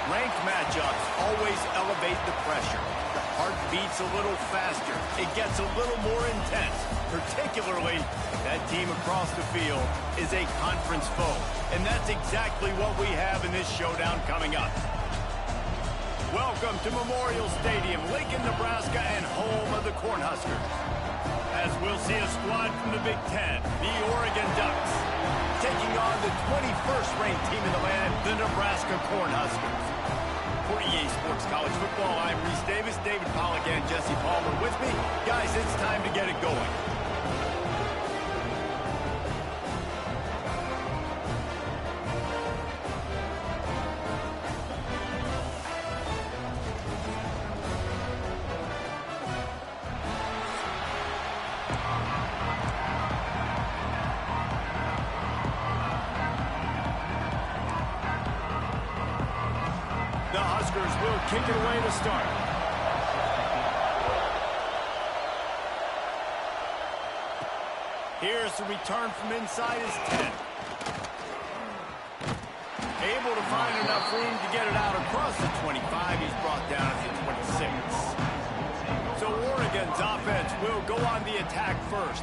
Ranked matchups always elevate the pressure. The heart beats a little faster. It gets a little more intense, particularly if that team across the field is a conference foe. And that's exactly what we have in this showdown coming up. Welcome to Memorial Stadium, Lincoln, Nebraska, and home of the Cornhuskers. As we'll see a squad from the Big Ten, the Oregon Ducks, taking on the 21st ranked team in the land, the Nebraska Cornhuskers. For EA Sports College Football, I'm Reese Davis, David Pollack, and Jesse Palmer with me. Guys, it's time to get it going. The Huskers will kick it away to start. Here's the return from inside his 10. Able to find enough room to get it out across the 25. He's brought down at the 26. So Oregon's offense will go on the attack first.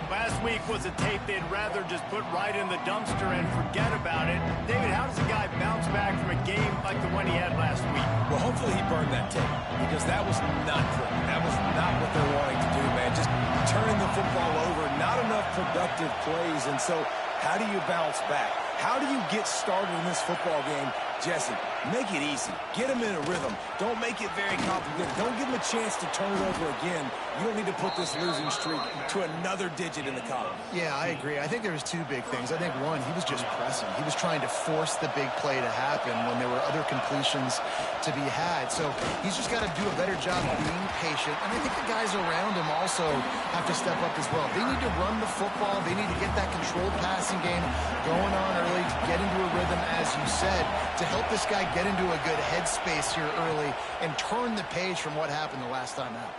Last week was a tape they'd rather just put right in the dumpster and forget about it. David, how does a guy bounce back from a game like the one he had last week? Well, hopefully he burned that tape because that was not pretty. That was not what they're wanting to do, man. Just turning the football over, not enough productive plays. And so how do you bounce back? How do you get started in this football game? Jesse, make it easy. Get him in a rhythm. Don't make it very complicated. Don't give him a chance to turn it over again. You don't need to put this losing streak to another digit in the column. Yeah, I agree. I think there was two big things. I think, one, he was just pressing. He was trying to force the big play to happen when there were other completions to be had. So he's just got to do a better job of being patient. And I think the guys around him also have to step up as well. They need to run the football. They need to get that controlled passing game going on early, to get into a rhythm, as you said, to help this guy get into a good headspace here early and turn the page from what happened the last time out.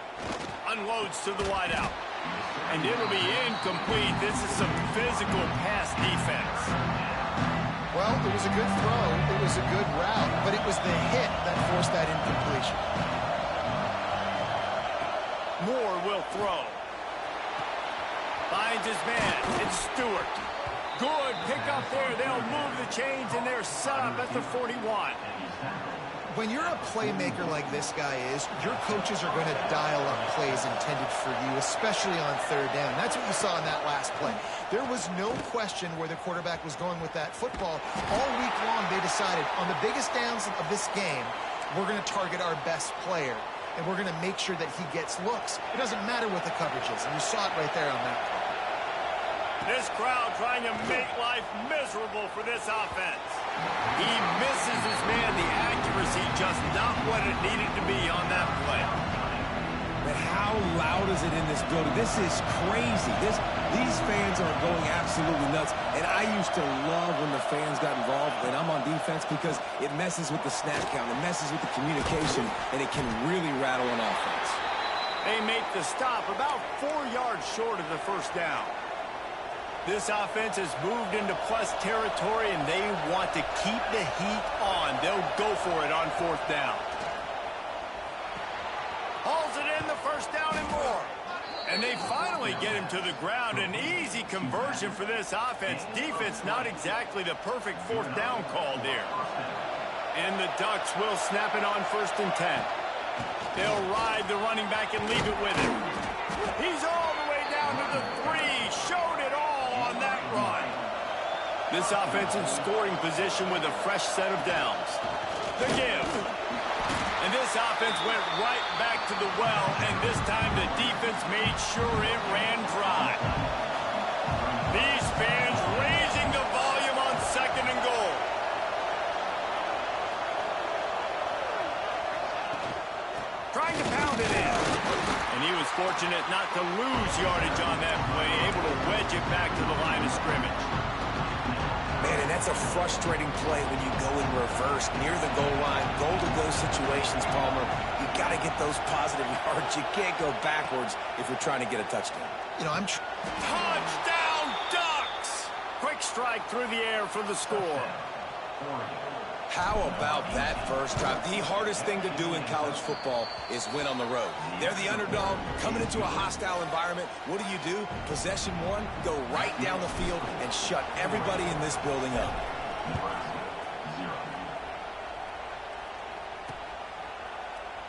Unloads to the wideout. And it'll be incomplete. This is some physical pass defense. Well, it was a good throw. It was a good route, but it was the hit that forced that incompletion. Moore will throw. Finds his man. It's Stewart. Good pick up there. They'll move the chains, and they're set up at the 41. When you're a playmaker like this guy is, your coaches are going to dial up plays intended for you, especially on third down. That's what you saw in that last play. There was no question where the quarterback was going with that football. All week long, they decided on the biggest downs of this game, we're going to target our best player, and we're going to make sure that he gets looks. It doesn't matter what the coverage is, and you saw it right there on that play. This crowd trying to make life miserable for this offense. He misses his man. The accuracy just not what it needed to be on that play. But how loud is it in this building? This is crazy. These fans are going absolutely nuts. And I used to love when the fans got involved when I'm on defense because it messes with the snap count. It messes with the communication, and it can really rattle an offense. They make the stop about 4 yards short of the first down. This offense has moved into plus territory, and they want to keep the heat on. They'll go for it on fourth down. Hauls it in, the first down and more. And they finally get him to the ground. An easy conversion for this offense. Defense not exactly the perfect fourth down call there. And the Ducks will snap it on 1st and 10. They'll ride the running back and leave it with him. He's all the way down to the 3. Showed it all on that run. This offense in scoring position with a fresh set of downs. The give. And this offense went right back to the well, and this time the defense made sure it ran dry. These fans raising the volume on 2nd and goal. Trying to pound it in. And he was fortunate not to lose yardage on that play, able to wedge it back to the line of scrimmage. Man, and that's a frustrating play when you go in reverse near the goal line, goal-to-go situations, Palmer. You got to get those positive yards. You can't go backwards if you're trying to get a touchdown. You know, Touchdown, Ducks! Quick strike through the air for the score. How about that first drive? The hardest thing to do in college football is win on the road. They're the underdog coming into a hostile environment. What do? Possession one, go right down the field and shut everybody in this building up.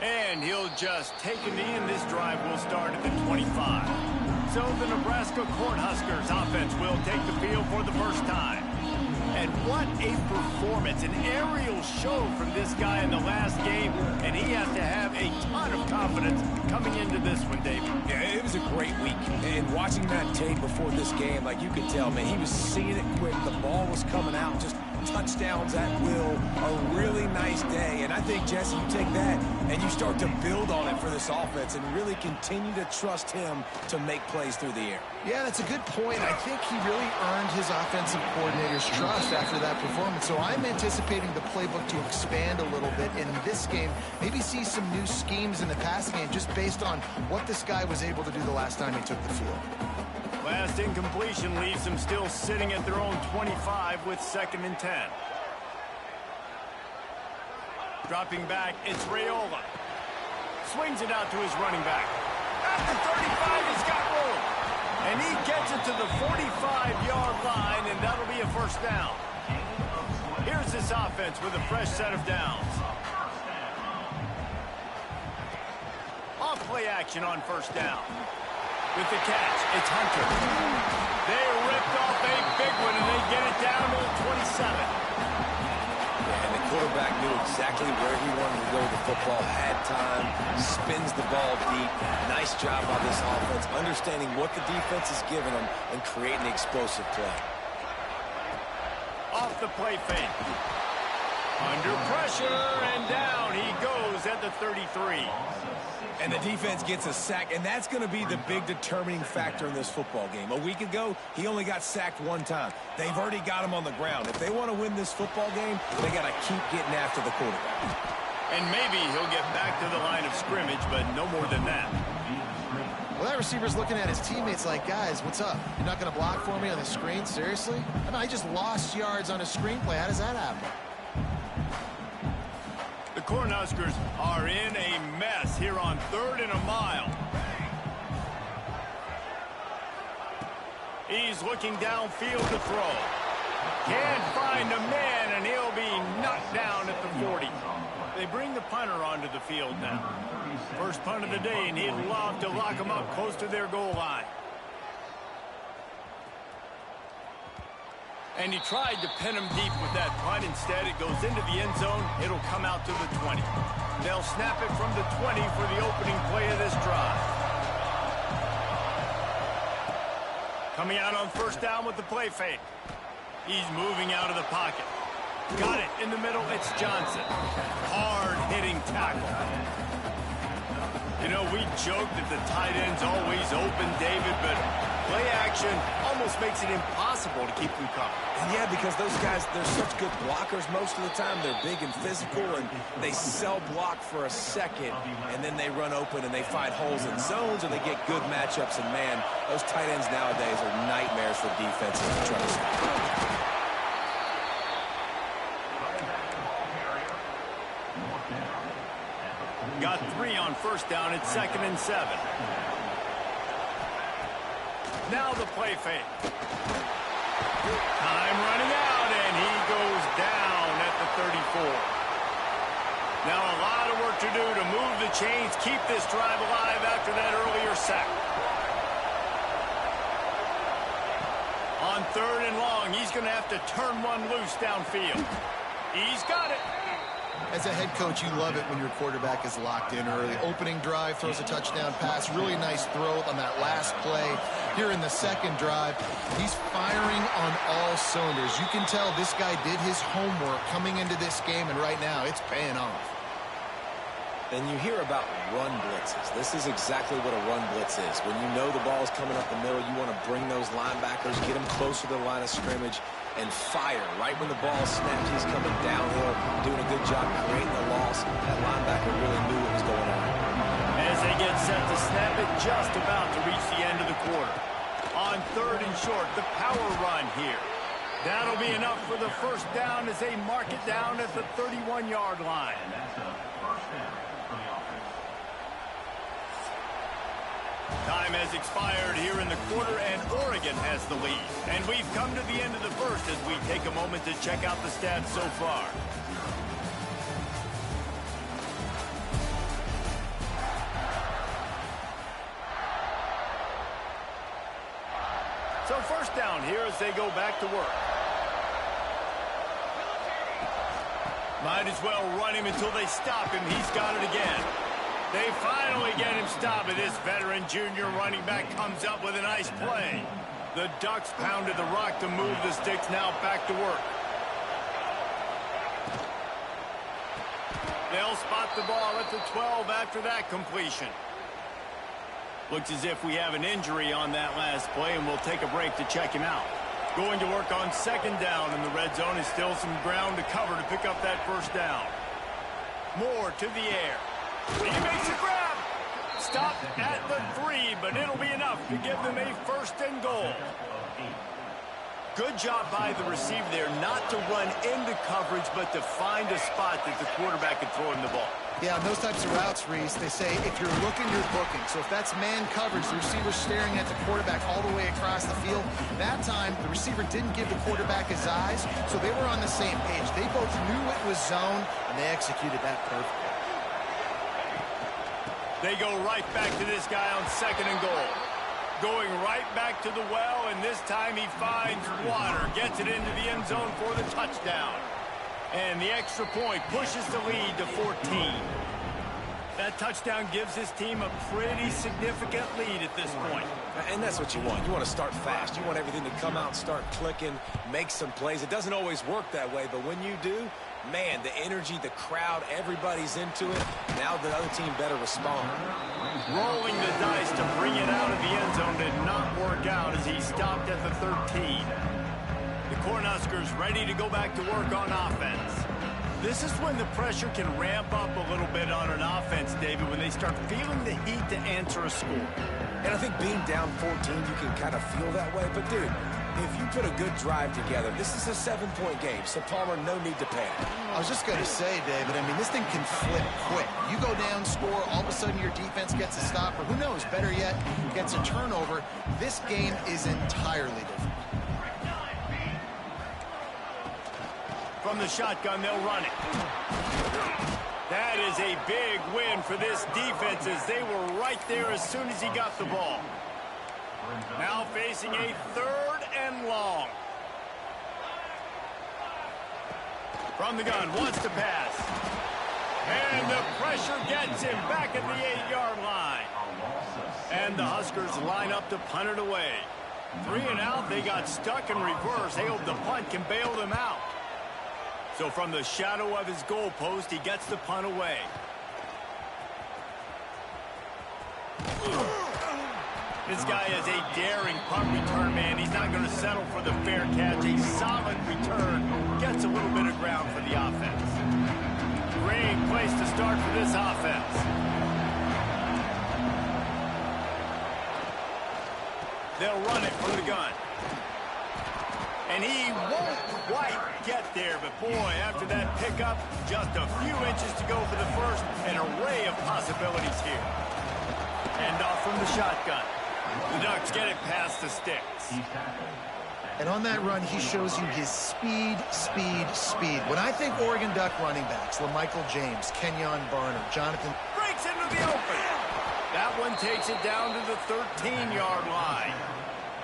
And he'll just take a knee, and this drive will start at the 25. So the Nebraska Cornhuskers offense will take the field for the first time. And what a performance, an aerial show from this guy in the last game, and he has to have a ton of confidence coming into this one, David. Yeah, it was a great week, and watching that tape before this game, like you could tell, man, he was seeing it quick. The ball was coming out, just touchdowns at will. A really nice day, and I think, Jesse, you take that and you start to build on it for this offense and really continue to trust him to make plays through the air. Yeah, that's a good point. I think he really earned his offensive coordinator's trust after that performance. So I'm anticipating the playbook to expand a little bit in this game. Maybe see some new schemes in the passing game just based on what this guy was able to do the last time he took the field. Last incompletion leaves them still sitting at their own 25 with 2nd and 10. Dropping back, it's Raiola. Swings it out to his running back. At the 35, he's got room. And he gets it to the 45-yard line, and that'll be a first down. Here's this offense with a fresh set of downs. Off play action on first down. With the catch, it's Hunter. They ripped off a big one, and they get it down to the 27. And the quarterback knew exactly where he wanted to go with the football, had time, spins the ball deep. Nice job by this offense, understanding what the defense is giving them and creating the explosive play. Off the play fake. Under pressure, and down he goes at the 33. And the defense gets a sack, and that's going to be the big determining factor in this football game. A week ago, he only got sacked one time. They've already got him on the ground. If they want to win this football game, they got to keep getting after the quarterback. And maybe he'll get back to the line of scrimmage, but no more than that. Well, that receiver's looking at his teammates like, guys, what's up? You're not going to block for me on the screen? Seriously? I mean, I just lost yards on a screenplay. How does that happen? The Cornhuskers are in a mess here on 3rd and a mile. He's looking downfield to throw. Can't find a man, and he'll be knocked down at the 40. They bring the punter onto the field now. First punt of the day, and he'd love to lock them up close to their goal line. And he tried to pin him deep with that punt. Instead, it goes into the end zone. It'll come out to the 20. They'll snap it from the 20 for the opening play of this drive. Coming out on first down with the play fake. He's moving out of the pocket. Got it in the middle. It's Johnson. Hard-hitting tackle. You know, we joke that the tight end's always open, David, but play action almost makes it impossible to keep them covered. And yeah, because those guys, they're such good blockers most of the time. They're big and physical, and they sell block for a second, and then they run open and they find holes in zones, and they get good matchups. And, man, those tight ends nowadays are nightmares for defenses to try to stop. Got 3 on first down. It's 2nd and 7. Now the play fake. Time running out, and he goes down at the 34. Now a lot of work to do to move the chains, keep this drive alive after that earlier sack. On 3rd and long, he's going to have to turn one loose downfield. He's got it. As a head coach, you love it when your quarterback is locked in early. Opening drive, throws a touchdown pass. Really nice throw on that last play. Here in the second drive, he's firing on all cylinders. You can tell this guy did his homework coming into this game, and right now it's paying off. And you hear about run blitzes. This is exactly what a run blitz is. When you know the ball is coming up the middle, you want to bring those linebackers, get them closer to the line of scrimmage, and fire. Right when the ball snapped, he's coming downhill, doing a good job creating the loss. That linebacker really knew what was going on. As they get set to snap it, just about to reach the end of the quarter. On 3rd and short, the power run here. That'll be enough for the first down as they mark it down at the 31-yard line. Time has expired here in the quarter, and Oregon has the lead. And we've come to the end of the first as we take a moment to check out the stats so far. So first down here as they go back to work. Might as well run him until they stop him. He's got it again. They finally get him stopped, and this veteran junior running back comes up with a nice play. The Ducks pounded the rock to move the sticks, now back to work. They'll spot the ball at the 12 after that completion. Looks as if we have an injury on that last play, and we'll take a break to check him out. Going to work on second down in the red zone. Is still some ground to cover to pick up that first down. Moore to the air. He makes a grab. Stop at the 3, but it'll be enough to give them a first and goal. Good job by the receiver there not to run into coverage, but to find a spot that the quarterback could throw him the ball. Yeah, on those types of routes, Reese, they say if you're looking, you're booking. So if that's man coverage, the receiver's staring at the quarterback all the way across the field. That time, the receiver didn't give the quarterback his eyes, so they were on the same page. They both knew it was zone, and they executed that perfectly. They go right back to this guy on second and goal. Going right back to the well, and this time he finds water. Gets it into the end zone for the touchdown. And the extra point pushes the lead to 14. That touchdown gives his team a pretty significant lead at this point. And that's what you want. You want to start fast. You want everything to come out and start clicking, make some plays. It doesn't always work that way, but when you do, man, the energy, the crowd, everybody's into it. Now the other team better respond. Rolling the dice to bring it out of the end zone did not work out as he stopped at the 13. The Cornhuskers ready to go back to work on offense. This is when the pressure can ramp up a little bit on an offense, David, when they start feeling the heat to answer a score. And I think being down 14, you can kind of feel that way. But, dude, if you put a good drive together, this is a 7-point game, so Palmer, no need to panic. I was just going to say, David, I mean, this thing can flip quick. You go down, score, all of a sudden your defense gets a stop, or who knows, better yet, gets a turnover. This game is entirely different. From the shotgun, they'll run it. That is a big win for this defense as they were right there as soon as he got the ball. Now facing a third and long. From the gun, wants to pass. And the pressure gets him back at the 8-yard line. And the Huskers line up to punt it away. 3 and out, they got stuck in reverse. They hope the punt can bail them out. So from the shadow of his goalpost, he gets the punt away. This guy is a daring punt return man. He's not going to settle for the fair catch. A solid return. Gets a little bit of ground for the offense. Great place to start for this offense. They'll run it from the gun. And he won't quite get there, but boy, after that pickup, just a few inches to go for the first. An array of possibilities here. And off from the shotgun. The Ducks get it past the sticks. And on that run, he shows you his speed, speed, speed. When I think Oregon Duck running backs, LaMichael James, Kenyon Barner, Jonathan... Breaks into the open. That one takes it down to the 13-yard line.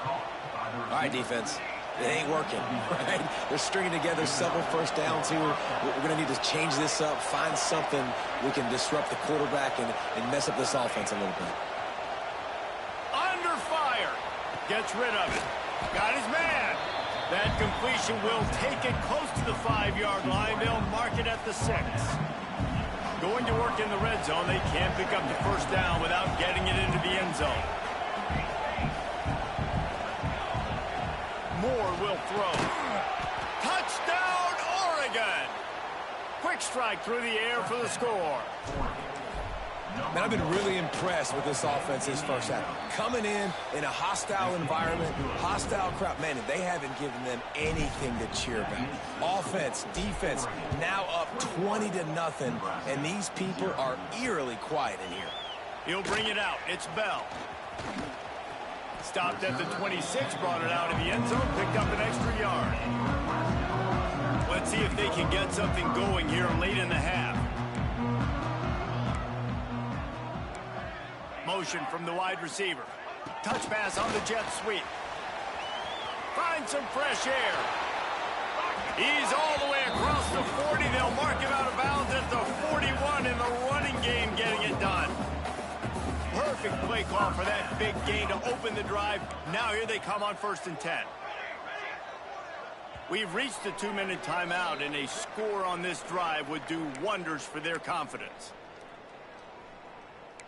All right, defense. It ain't working, right? They're stringing together several first downs here. We're going to need to change this up, find something we can disrupt the quarterback and mess up this offense a little bit. Under fire. Gets rid of it. Got his man. That completion will take it close to the 5-yard line. They'll mark it at the 6. Going to work in the red zone. They can't pick up the first down without getting it into the end zone. Moore will throw. Touchdown, Oregon! Quick strike through the air for the score. Man, I've been really impressed with this offense this first half. Coming in a hostile environment, hostile crowd. Man, they haven't given them anything to cheer about. Offense, defense, now up 20-0, and these people are eerily quiet in here. He'll bring it out. It's Bell. Stopped at the 26, brought it out in the end zone, picked up an extra yard. Let's see if they can get something going here late in the half. Motion from the wide receiver. Touch pass on the jet sweep. Find some fresh air. He's all the way across the 40. They'll mark him out of bounds at the 41 in the running game, getting it done. Perfect play call for that big gain to open the drive. Now here they come on 1st and 10. We've reached the 2-minute timeout, and a score on this drive would do wonders for their confidence.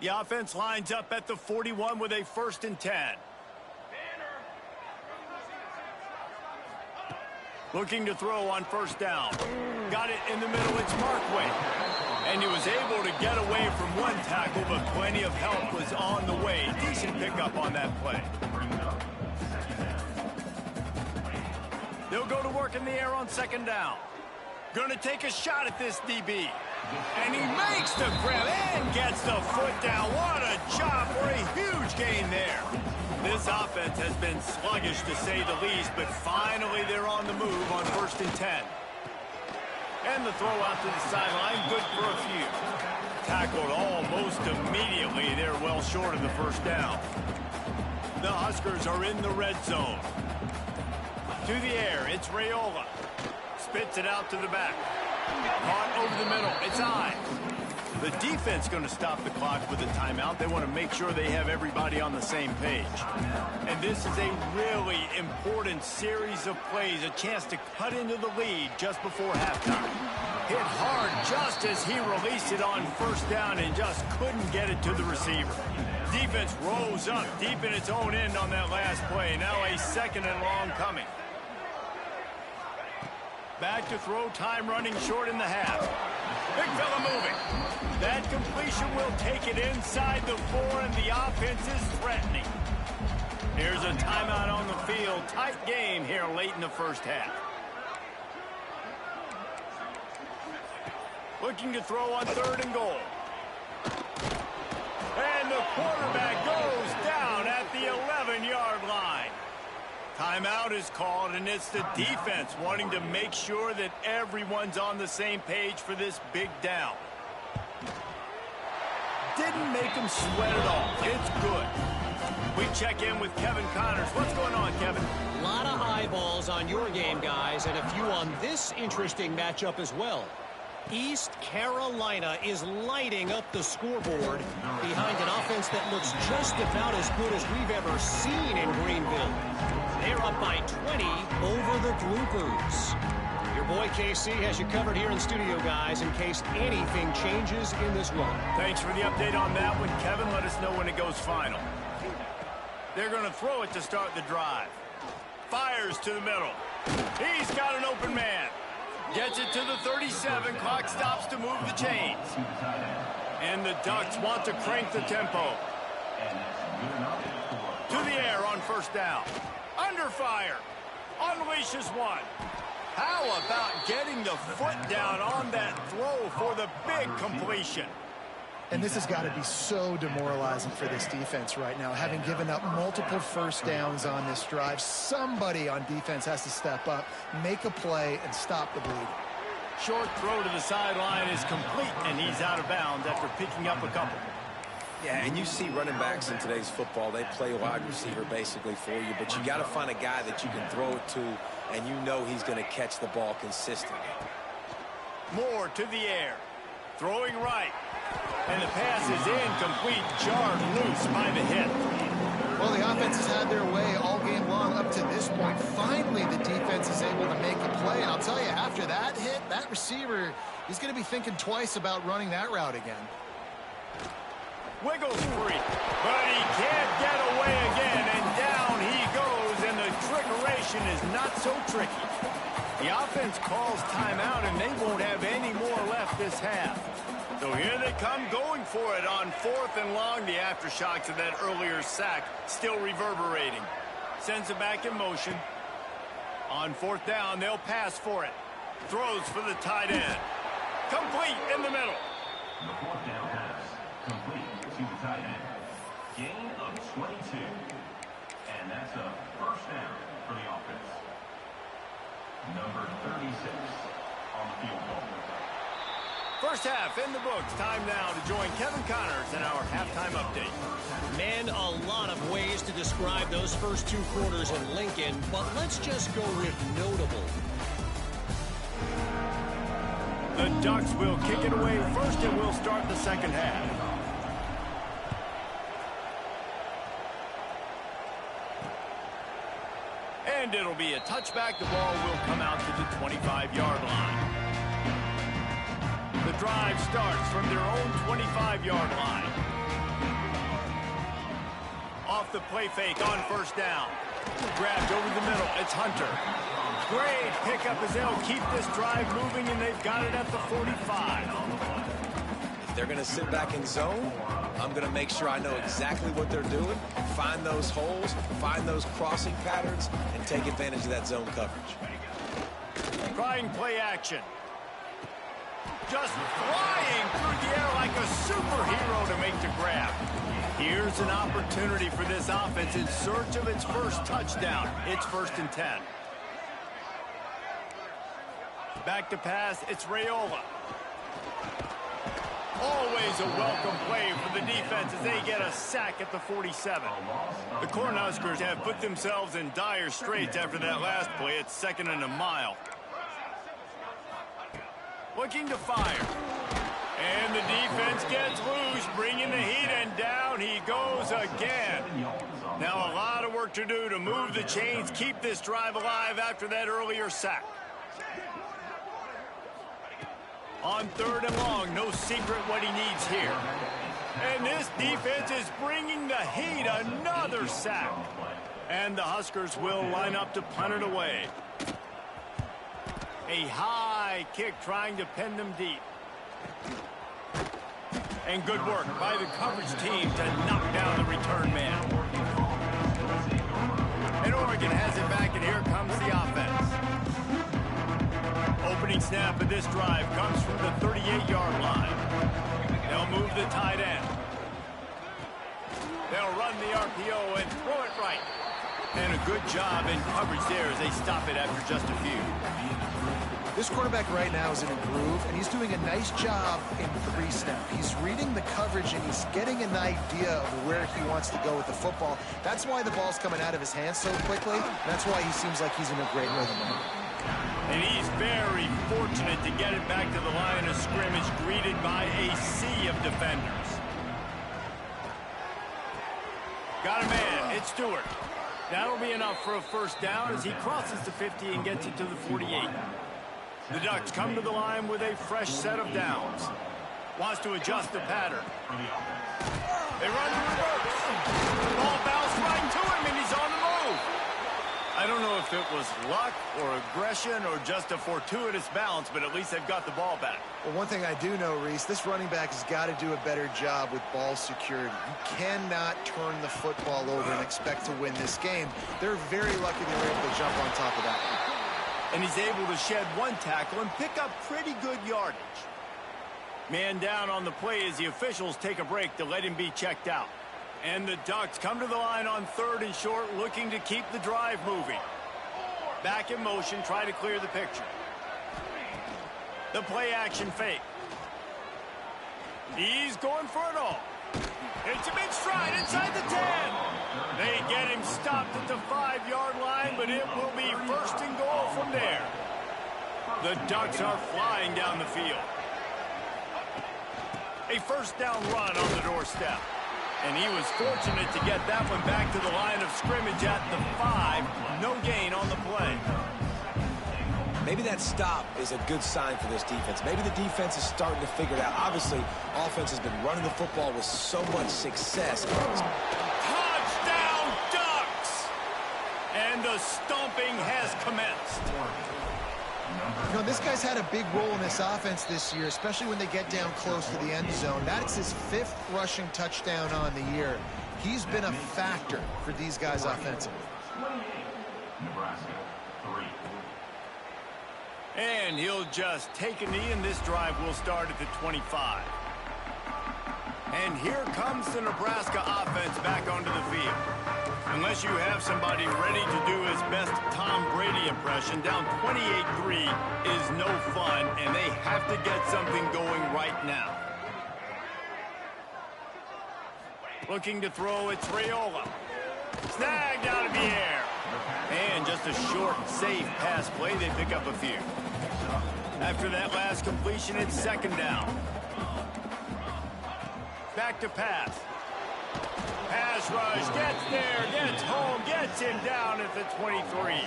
The offense lines up at the 41 with a 1st and 10. Looking to throw on 1st down. Got it in the middle. It's Markway. And he was able to get away from one tackle, but plenty of help was on the way. Decent pickup on that play. They'll go to work in the air on 2nd down. Going to take a shot at this DB. And he makes the grab and gets the foot down. What a job for a huge gain there. This offense has been sluggish to say the least, but finally they're on the move on 1st and 10. And the throw out to the sideline, good for a few. Tackled almost immediately. They're well short of the 1st down. The Huskers are in the red zone. To the air, it's Raiola. Spits it out to the back. Caught over the middle. It's I. The defense going to stop the clock with a timeout. They want to make sure they have everybody on the same page. And this is a really important series of plays, a chance to cut into the lead just before halftime. Hit hard just as he released it on 1st down and just couldn't get it to the receiver. Defense rose up deep in its own end on that last play. Now a 2nd and long coming. Back to throw, time running short in the half. Big fella moving. That completion will take it inside the 4, and the offense is threatening. Here's a timeout on the field. Tight game here late in the 1st half. Looking to throw on 3rd and goal. And the quarterback goes down at the 11-yard line. Timeout is called, and it's the defense wanting to make sure that everyone's on the same page for this big down. Didn't make him sweat at all. It's good. We check in with Kevin Connors. What's going on, Kevin? A lot of eyeballs on your game, guys, and a few on this interesting matchup as well. East Carolina is lighting up the scoreboard behind an offense that looks just about as good as we've ever seen in Greenville. They're up by 20 over the Bloopers. Your boy KC has you covered here in studio, guys, in case anything changes in this one. Thanks for the update on that one, Kevin. Let us know when it goes final. They're going to throw it to start the drive. Fires to the middle. He's got an open man. Gets it to the 37. Clock stops to move the chains. And the Ducks want to crank the tempo. To the air on 1st down. Under fire. Unleashes one. How about getting the foot down on that throw for the big completion? And this has got to be so demoralizing for this defense right now. Having given up multiple 1st downs on this drive, somebody on defense has to step up, make a play, and stop the bleed. Short throw to the sideline is complete, and he's out of bounds after picking up a couple. Yeah, and you see running backs in today's football, they play wide receiver basically for you, but you got to find a guy that you can throw it to, and you know he's going to catch the ball consistently. Moore to the air. Throwing right. And the pass is incomplete, jarred loose by the hit. Well, the offense has had their way all game long up to this point. Finally, the defense is able to make a play. And I'll tell you, after that hit, that receiver, he's going to be thinking twice about running that route again. Wiggles free, but he can't get away again, and down he goes, and the trickeration is not so tricky. The offense calls timeout, and they won't have any more left this half. So here they come going for it on 4th and long. The aftershocks of that earlier sack still reverberating. Sends it back in motion. On 4th down, they'll pass for it. Throws for the tight end. Complete in the middle. The 4th down pass. Complete to the tight end. Gain of 22. And that's a first down for the offense. Number 36 on the field goal. First half in the books. Time now to join Kevin Connors in our halftime update. Man, a lot of ways to describe those first 2 quarters in Lincoln, but let's just go with notable. The Ducks will kick it away first, and we'll start the second half. And it'll be a touchback. The ball will come out to the 25-yard line. The drive starts from their own 25-yard line. Off the play fake on first down. Grabbed over the middle. It's Hunter. Great pickup as they'll keep this drive moving, and they've got it at the 45. If they're going to sit back in zone, I'm going to make sure I know exactly what they're doing, find those holes, find those crossing patterns, and take advantage of that zone coverage. Trying play action. Just flying through the air like a superhero to make the grab. Here's an opportunity for this offense in search of its first touchdown. It's 1st and 10. Back to pass, it's Raiola. Always a welcome play for the defense as they get a sack at the 47. The Cornhuskers have put themselves in dire straits after that last play. It's 2nd and a mile. Looking to fire. And the defense gets loose, bringing the heat, and down he goes again. Now a lot of work to do to move the chains, keep this drive alive after that earlier sack. On 3rd and long, no secret what he needs here. And this defense is bringing the heat, another sack. And the Huskers will line up to punt it away. A high kick trying to pin them deep. And good work by the coverage team to knock down the return man. And Oregon has it back, and here comes the offense. Opening snap of this drive comes from the 38-yard line. They'll move the tight end. They'll run the RPO and throw it right. And a good job in coverage there as they stop it after just a few. This quarterback right now is in a groove, and he's doing a nice job in pre-snap. He's reading the coverage, and he's getting an idea of where he wants to go with the football. That's why the ball's coming out of his hands so quickly. That's why he seems like he's in a great rhythm. And he's very fortunate to get it back to the line of scrimmage, greeted by a sea of defenders. Got a man. It's Stewart. That'll be enough for a first down as he crosses the 50 and gets it to the 48. The Ducks come to the line with a fresh set of downs. Wants to adjust the pattern. They run the reverse. The ball bounced right to him, and he's on the move. I don't know if it was luck or aggression or just a fortuitous bounce, but at least they've got the ball back. Well, one thing I do know, Reese, this running back has got to do a better job with ball security. You cannot turn the football over and expect to win this game. They're very lucky they were able to jump on top of that. And he's able to shed one tackle and pick up pretty good yardage. Man down on the play as the officials take a break to let him be checked out. And the Ducks come to the line on 3rd and short, looking to keep the drive moving. Back in motion, try to clear the picture. The play action fake. He's going for it all. It's a big stride inside the 10. They get him stopped at the 5-yard line, but it will be 1st and goal from there. The Ducks are flying down the field. A first down run on the doorstep. And he was fortunate to get that one back to the line of scrimmage at the 5. No gain on the play. Maybe that stop is a good sign for this defense. Maybe the defense is starting to figure it out. Obviously, offense has been running the football with so much success. Touchdown, Ducks! And the stomping has commenced. You know, this guy's had a big role in this offense this year, especially when they get down close to the end zone. That's his 5th rushing touchdown on the year. He's been a factor for these guys offensively. 28, Nebraska, 3. And he'll just take a knee, and this drive will start at the 25. And here comes the Nebraska offense back onto the field. Unless you have somebody ready to do his best Tom Brady impression, down 28-3 is no fun, and they have to get something going right now. Looking to throw, it's Raiola. Snagged out of the air. And just a short, safe pass play. They pick up a few. After that last completion, it's 2nd down. Back to pass. Pass rush, gets there, gets home, gets him down at the 23.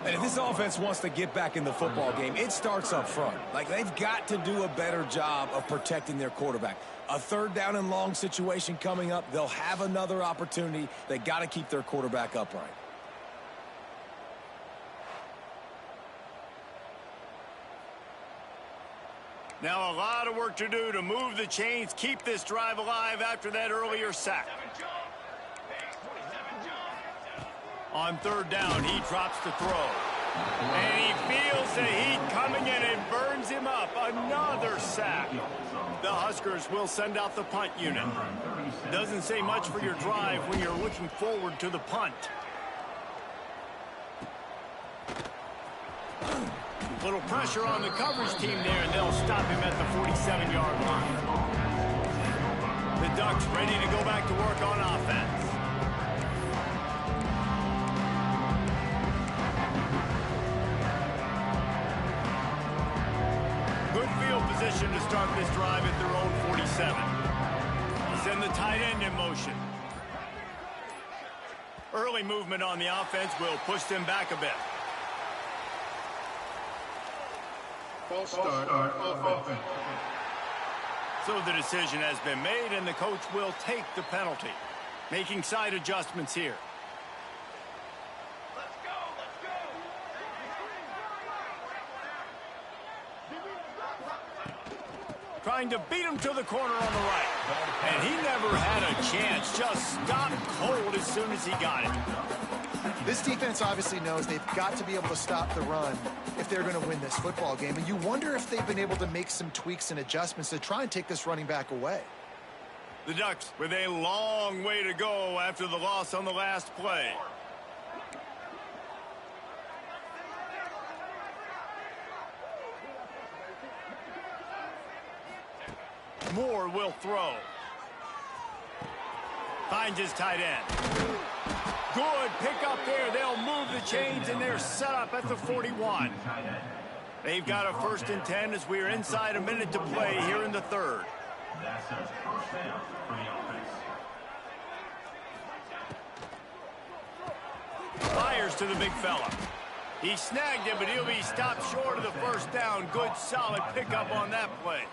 And if this offense wants to get back in the football game, it starts up front. Like, they've got to do a better job of protecting their quarterback. A 3rd down and long situation coming up, they'll have another opportunity. They got to keep their quarterback upright. Now a lot of work to do to move the chains, keep this drive alive after that earlier sack. On 3rd down, he drops the throw. And he feels the heat coming in and burns him up. Another sack. The Huskers will send out the punt unit. Doesn't say much for your drive when you're looking forward to the punt. Little pressure on the coverage team there, and they'll stop him at the 47-yard line. The Ducks ready to go back to work on offense. Good field position to start this drive at their own 47. They'll send the tight end in motion. Early movement on the offense will push them back a bit. False start offense. So the decision has been made, and the coach will take the penalty. Making side adjustments here. Let's go. Trying to beat him to the corner on the right. And he never had a chance. Just stopped cold as soon as he got it. This defense obviously knows they've got to be able to stop the run if they're going to win this football game. And you wonder if they've been able to make some tweaks and adjustments to try and take this running back away. The Ducks with a long way to go after the loss on the last play. Moore will throw. Finds his tight end. Good pick up there. They'll move the chains, and they're set up at the 41. They've got a 1st and 10 as we're inside a minute to play here in the 3rd. That's a 1st down for the offense. Fires to the big fella. He snagged him, but he'll be stopped short of the 1st down. Good, solid pickup on that play.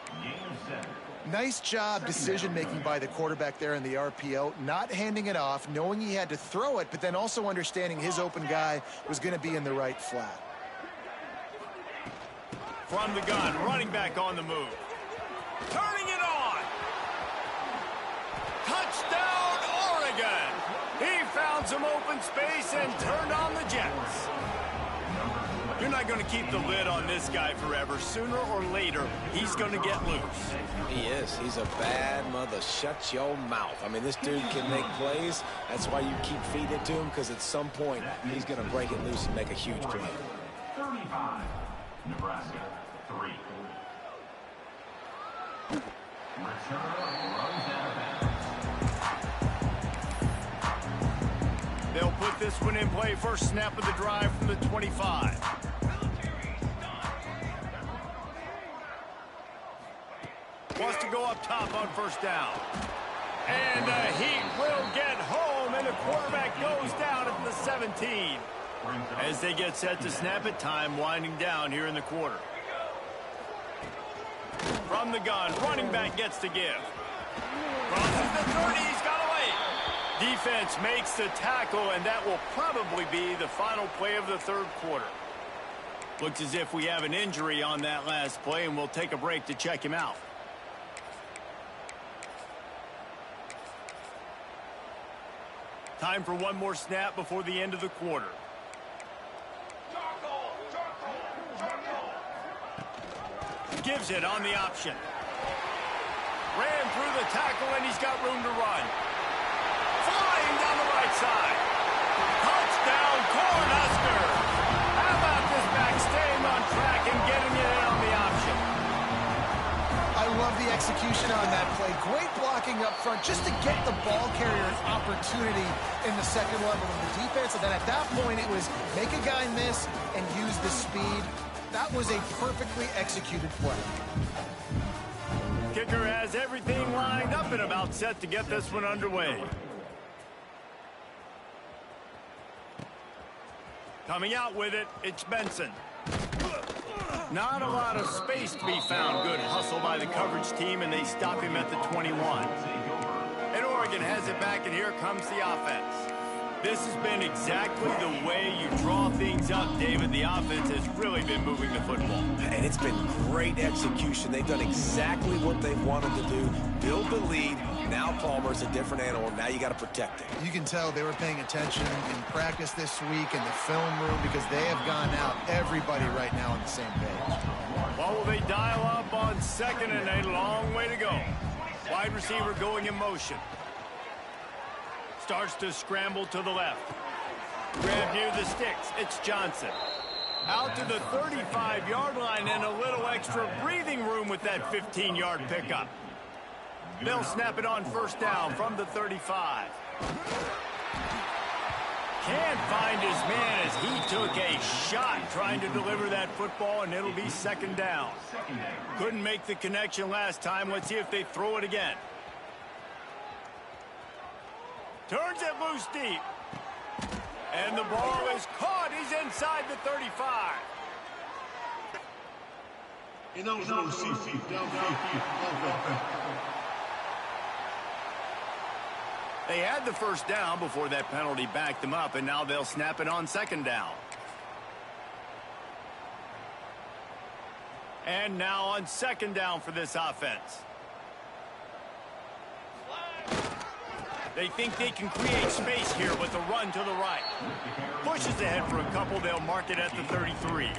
Nice job decision-making by the quarterback there in the RPO, not handing it off, knowing he had to throw it, but then also understanding his open guy was going to be in the right flat. From the gun, running back on the move. Turning it on. Touchdown, Oregon. He found some open space and turned on the Jets. You're not going to keep the lid on this guy forever. Sooner or later, he's going to get loose. He is. He's a bad mother. Shut your mouth. I mean, this dude can make plays. That's why you keep feeding it to him, because at some point, he's going to break it loose and make a huge play. 35, Nebraska, 3. Return runs out of bounds. They'll put this one in play. First snap of the drive from the 25. Wants to go up top on 1st down. And the Heat will get home, and the quarterback goes down at the 17. As they get set to snap it, time winding down here in the quarter. From the gun, running back gets to give. Crosses the 30, he's got away. Defense makes the tackle, and that will probably be the final play of the 3rd quarter. Looks as if we have an injury on that last play, and we'll take a break to check him out. Time for one more snap before the end of the quarter. Gives it on the option. Ran through the tackle, and he's got room to run. Flying down the right side. Touchdown, Cornhuskers. How about this back staying on track and getting it in on the option? I love the execution on that play. Great blocking up front just to get the ball carrier an opportunity in the second level of the defense. And then at that point, it was make a guy miss and use the speed. That was a perfectly executed play. Kicker has everything lined up and about set to get this one underway. Coming out with it, it's Benson. Not a lot of space to be found. Good hustle by the coverage team, and they stop him at the 21. And Oregon has it back, and here comes the offense. This has been exactly the way you draw things up, David. The offense has really been moving the football. And it's been great execution. They've done exactly what they wanted to do. Build the lead. Now Palmer's a different animal. Now you got to protect him. You can tell they were paying attention in practice this week in the film room because they have gone out, everybody right now on the same page. Well, will they dial up on second and a long way to go? Wide receiver going in motion. Starts to scramble to the left. Grab near the sticks. It's Johnson. Out to the 35-yard line and a little extra breathing room with that 15-yard pickup. They'll snap it on first down from the 35. Can't find his man as he took a shot trying to deliver that football, and it'll be second down. Couldn't make the connection last time. Let's see if they throw it again. Turns it loose deep. And the ball is caught. He's inside the 35. Ineligible receiver. Downfield. They had the first down before that penalty backed them up, and now they'll snap it on second down. And now on second down for this offense. They think they can create space here with a run to the right. Pushes ahead for a couple. They'll mark it at the 33.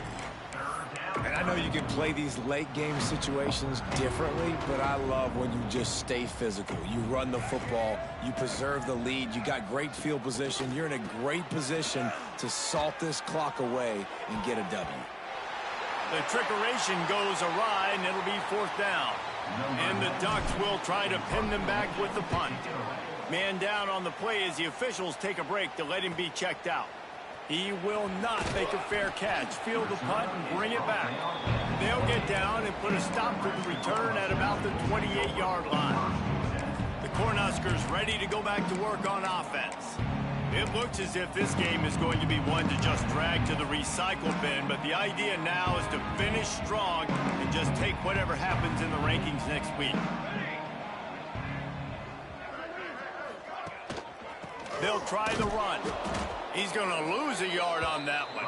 And I know you can play these late game situations differently, but I love when you just stay physical. You run the football, you preserve the lead, you got great field position. You're in a great position to salt this clock away and get a W. The trickeration goes awry, and it'll be fourth down. And the Ducks will try to pin them back with the punt. Man down on the play as the officials take a break to let him be checked out. He will not make a fair catch. Field the punt and bring it back. They'll get down and put a stop to the return at about the 28-yard line. The Cornhuskers ready to go back to work on offense. It looks as if this game is going to be one to just drag to the recycle bin, but the idea now is to finish strong and just take whatever happens in the rankings next week. They'll try the run. He's going to lose a yard on that one.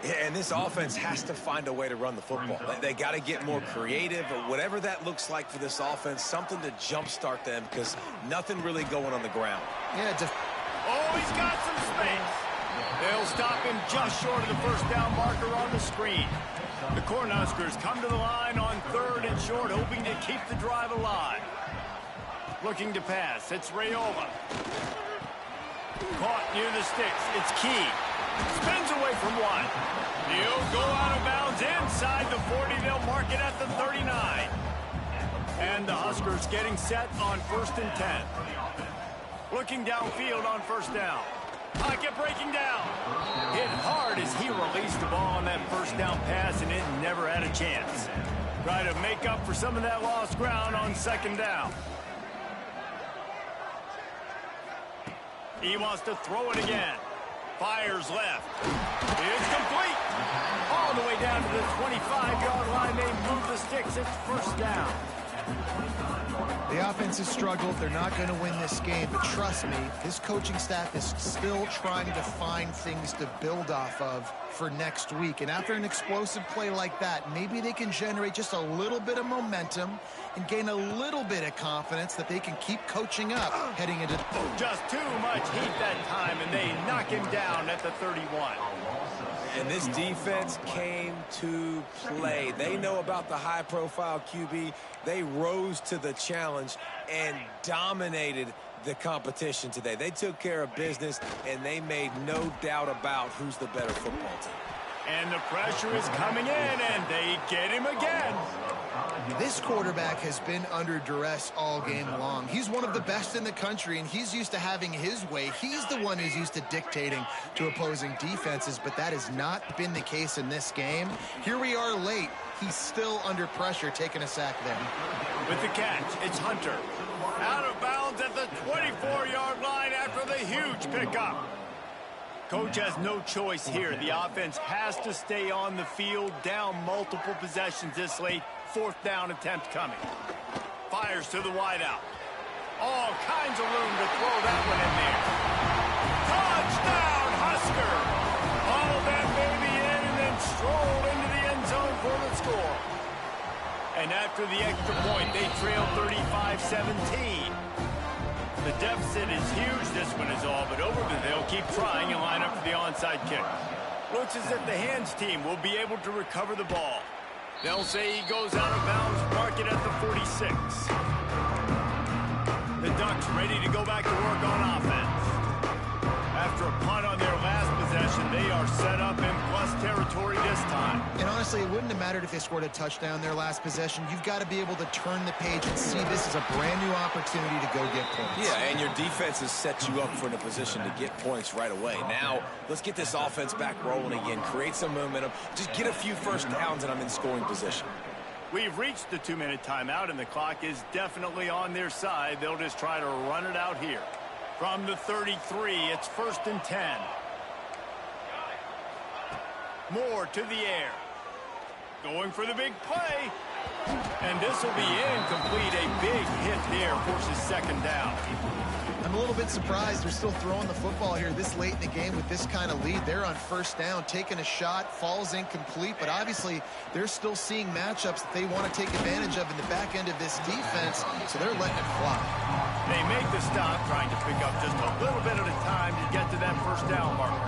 Yeah, and this offense has to find a way to run the football. They got to get more creative, or whatever that looks like for this offense, something to jumpstart them, because nothing really going on the ground. Yeah, oh, he's got some space. They'll stop him just short of the first down marker on the screen. The Cornhuskers come to the line on third and short, hoping to keep the drive alive. Looking to pass. It's Raiola. Caught near the sticks. It's Key. Spins away from one. He'll go out of bounds inside the 40. They'll mark it at the 39. And the Huskers getting set on first and 10. Looking downfield on first down. Pocket breaking down. Hit hard as he released the ball on that first down pass, and it never had a chance. Try to make up for some of that lost ground on second down. He wants to throw it again. Fires left. It's complete. All the way down to the 25-yard line. They move the sticks. It's first down. The offense has struggled. They're not going to win this game, but trust me, his coaching staff is still trying to find things to build off of for next week. And after an explosive play like that, maybe they can generate just a little bit of momentum and gain a little bit of confidence that they can keep coaching up heading into... Just too much heat that time, and they knock him down at the 31. And this defense came to play. They know about the high-profile QB. They rose to the challenge and dominated the competition today. They took care of business, and they made no doubt about who's the better football team. And the pressure is coming in, and they get him again. This quarterback has been under duress all game long. He's one of the best in the country, and he's used to having his way. He's the one who's used to dictating to opposing defenses, but that has not been the case in this game. Here we are late. He's still under pressure, taking a sack there. With the catch, it's Hunter. Out of bounds at the 24-yard line after the huge pickup. Coach has no choice here. The offense has to stay on the field, down multiple possessions this late. Fourth down attempt coming. Fires to the wideout. All kinds of room to throw that one in there. Touchdown, Husker! All that baby in and then strolled into the end zone for the score. And after the extra point, they trail 35-17. The deficit is huge, this one is all, but over they'll keep trying and line up for the onside kick. Looks as if the hands team will be able to recover the ball. They'll say he goes out of bounds, mark it at the 46. The Ducks ready to go back to work on offense. After a punt on their last possession, they are set up in plus territory this time. And honestly, it wouldn't have mattered if they scored a touchdown their last possession. You've got to be able to turn the page and see this is a brand new opportunity to go get points. Yeah, and your defense has set you up for a position to get points right away. Now, let's get this offense back rolling again, create some momentum, just get a few first downs, and I'm in scoring position. We've reached the 2-minute timeout, and the clock is definitely on their side. They'll just try to run it out here. From the 33, it's 1st and 10. Moore to the air. Going for the big play. And this will be incomplete. A big hit there forces second down. I'm a little bit surprised they're still throwing the football here this late in the game with this kind of lead. They're on first down, taking a shot, falls incomplete, but obviously they're still seeing matchups that they want to take advantage of in the back end of this defense, so they're letting it fly. They make the stop, trying to pick up just a little bit at a time to get to that first down marker.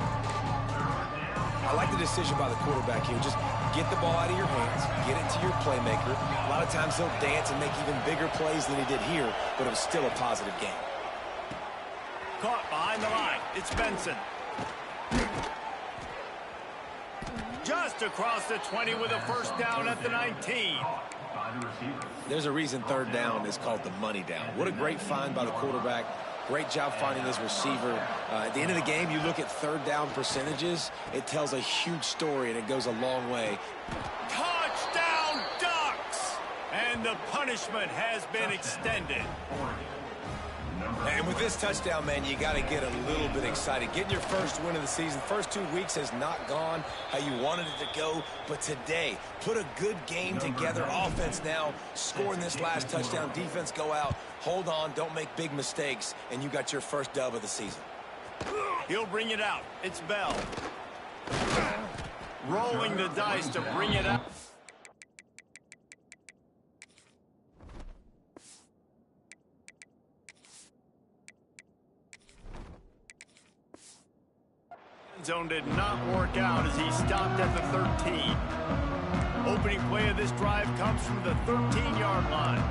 I like the decision by the quarterback here. Just get the ball out of your hands, get it to your playmaker. A lot of times he'll dance and make even bigger plays than he did here, but it was still a positive game. Caught behind the line. It's Benson. Just across the 20 with a first down at the 19. There's a reason third down is called the money down. What a great find by the quarterback. Great job finding his receiver. At the end of the game, you look at third down percentages. It tells a huge story, and it goes a long way. Touchdown, Ducks! And the punishment has been extended. And with this touchdown, man, you got to get a little bit excited. Getting your first win of the season. First 2 weeks has not gone how you wanted it to go. But today, put a good game together. Offense now scoring this last touchdown. Defense go out. Hold on. Don't make big mistakes. And you got your first dub of the season. He'll bring it out. It's Bell. Rolling the dice to bring it out. Zone did not work out as he stopped at the 13. Opening play of this drive comes from the 13-yard line.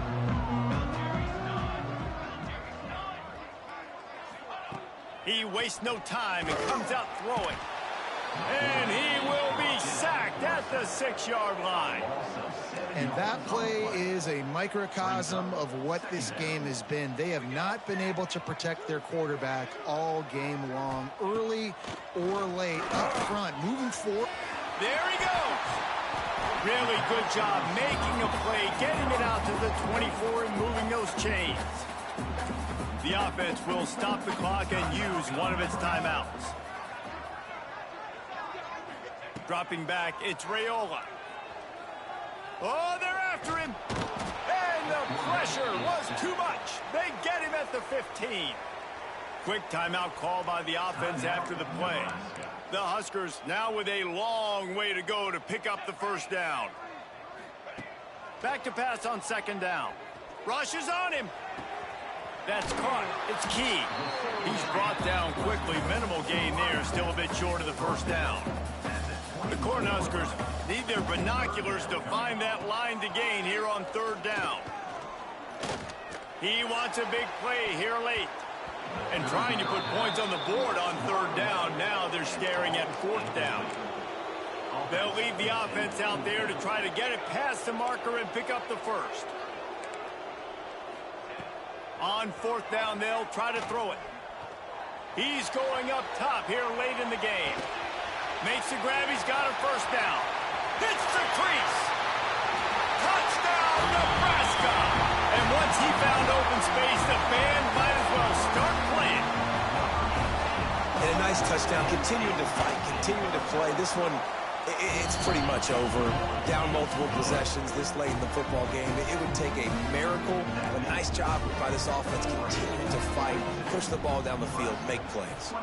He wastes no time and comes out throwing. And he will be sacked at the 6-yard line. And that play is a microcosm of what this game has been. They have not been able to protect their quarterback all game long, early or late, up front, moving forward. There he goes. Really good job making a play, getting it out to the 24 and moving those chains. The offense will stop the clock and use one of its timeouts. Dropping back, it's Raiola. Oh, they're after him. And the at the 15. Quick timeout call by the offense after the play. The Huskers now with a long way to go to pick up the first down. Back to pass on second down. Rushes on him. That's caught. It's key. He's brought down quickly. Minimal gain there. Still a bit short of the first down. The Cornhuskers need their binoculars to find that line to gain here on third down. He wants a big play here late. And trying to put points on the board on third down. Now they're staring at fourth down. They'll leave the offense out there to try to get it past the marker and pick up the first. On fourth down, they'll try to throw it. He's going up top here late in the game. Makes the grab. He's got a first down. Hits the crease. Touchdown, Nebraska. And once he found open space, the band might as well start playing. And a nice touchdown. Continuing to fight, continuing to play. This one, it's pretty much over. Down multiple possessions this late in the football game. It would take a miracle. A nice job by this offense continuing to fight, push the ball down the field, make plays.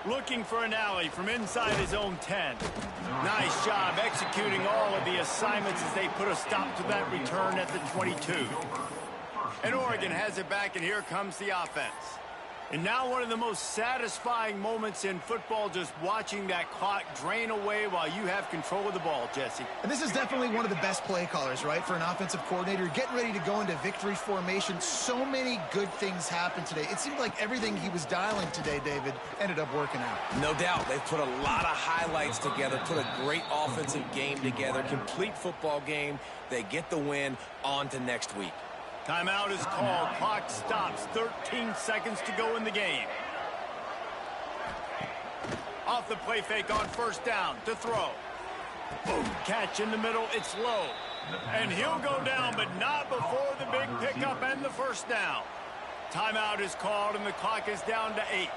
Looking for an alley from inside his own 10. Nice job executing all of the assignments as they put a stop to that return at the 22. And Oregon has it back, and here comes the offense. And now one of the most satisfying moments in football, just watching that clock drain away while you have control of the ball, Jesse. And this is definitely one of the best play callers, right, for an offensive coordinator. Getting ready to go into victory formation. So many good things happened today. It seemed like everything he was dialing today, David, ended up working out. No doubt. They've put a lot of highlights together, put a great offensive game together, complete football game. They get the win. On to next week. Timeout is called. Clock stops. 13 seconds to go in the game. Off the play fake on first down to throw. Boom. Catch in the middle. It's low. And he'll go down, but not before the big pickup and the first down. Timeout is called, and the clock is down to 8.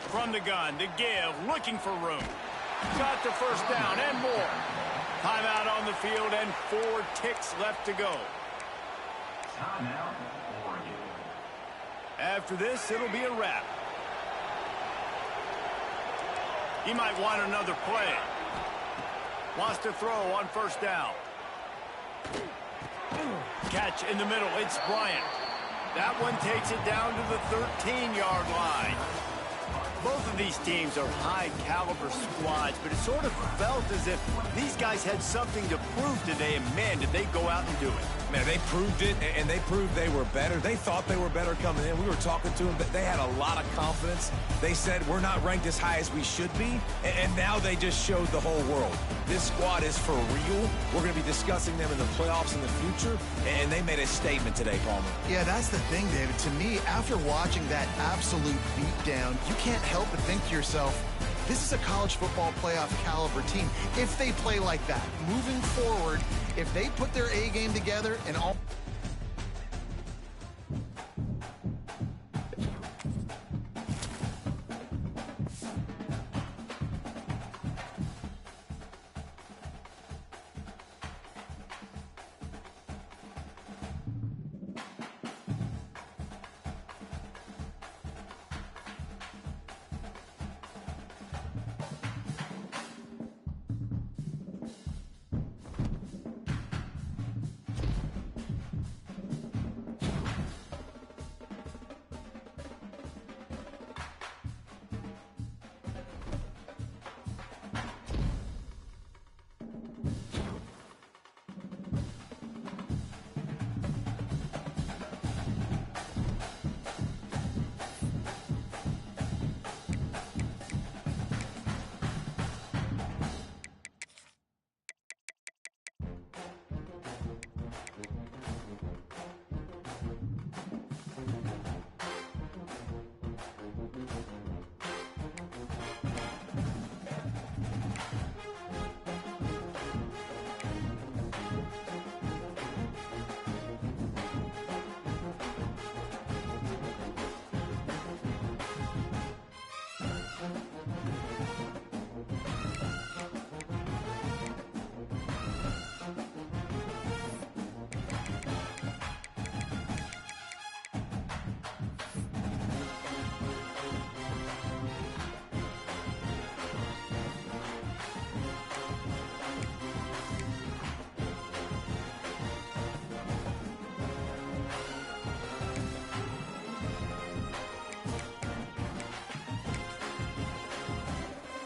From the gun to give, looking for room. Got the first down and more. Timeout on the field and 4 ticks left to go. After this, it'll be a wrap. He might want another play. Wants to throw on first down. Catch in the middle. It's Bryant. That one takes it down to the 13-yard line. Both of these teams are high-caliber squads, but it sort of felt as if these guys had something to prove today, and, man, did they go out and do it. Man, they proved it, and they proved they were better. They thought they were better coming in. We were talking to them, but they had a lot of confidence. They said, we're not ranked as high as we should be, and now they just showed the whole world. This squad is for real. We're going to be discussing them in the playoffs in the future, and they made a statement today, Palmer. Yeah, that's the thing, David. To me, after watching that absolute beatdown, you can't help but think to yourself, this is a college football playoff caliber team. If they play like that, moving forward, if they put their A game together and all